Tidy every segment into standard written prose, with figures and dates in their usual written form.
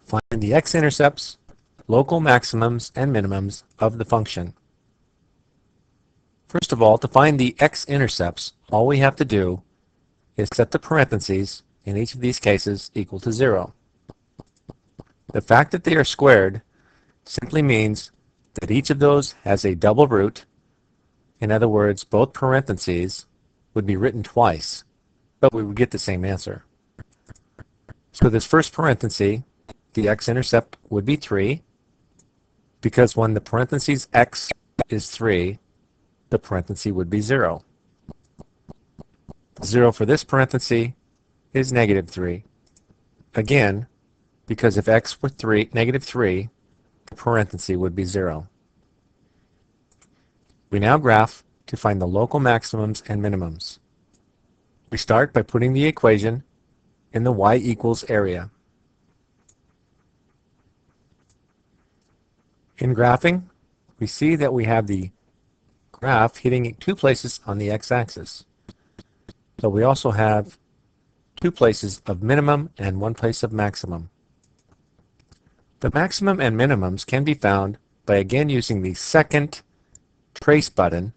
Find the x-intercepts, local maximums and minimums of the function. First of all, to find the x-intercepts, all we have to do is set the parentheses in each of these cases equal to 0. The fact that they are squared simply means that each of those has a double root. In other words, both parentheses would be written twice, but we would get the same answer. So this first parenthesis, the x-intercept would be 3, because when the parentheses x is 3, the parenthesis would be 0. 0 for this parenthesis is negative 3. Again, because if x were negative 3, the parenthesis would be 0. We now graph to find the local maximums and minimums. We start by putting the equation in the y equals area. In graphing, we see that we have the graph hitting 2 places on the x-axis. So we also have 2 places of minimum and 1 place of maximum. The maximum and minimums can be found by again using the second trace button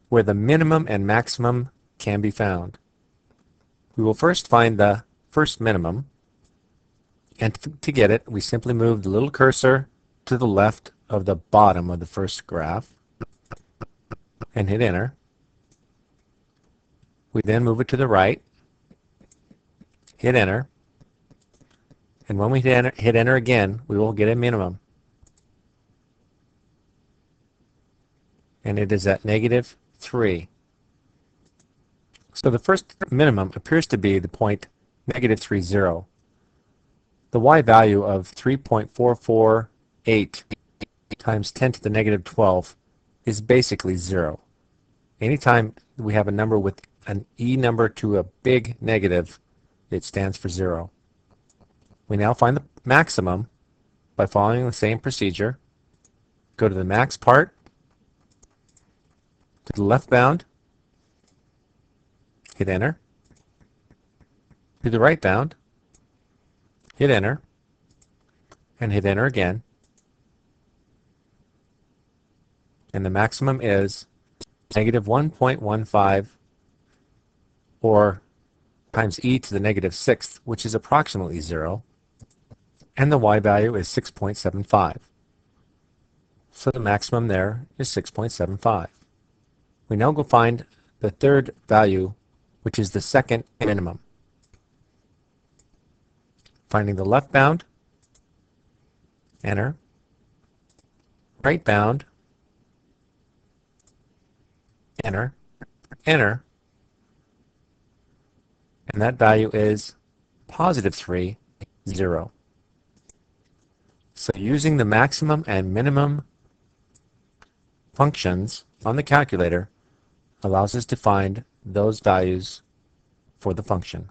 where the minimum and maximum can be found. We will first find the first minimum, and to get it we simply move the little cursor to the left of the bottom of the first graph and hit enter. We then move it to the right, hit enter, and when we hit enter again, we will get a minimum. And it is at negative 3. So the first minimum appears to be the point negative 3, 0. The y value of 3.448 times 10 to the negative 12 is basically 0. Anytime we have a number with an e number to a big negative, it stands for 0. We now find the maximum by following the same procedure. Go to the max part, to the left bound, hit enter, to the right bound, hit enter, and hit enter again. And the maximum is negative 1.15 or times e to the negative 6th, which is approximately 0. And the y value is 6.75. So the maximum there is 6.75. We now go find the third value, which is the second minimum. Finding the left bound, enter, right bound, enter, enter, and that value is positive 3, 0. So using the maximum and minimum functions on the calculator allows us to find those values for the function.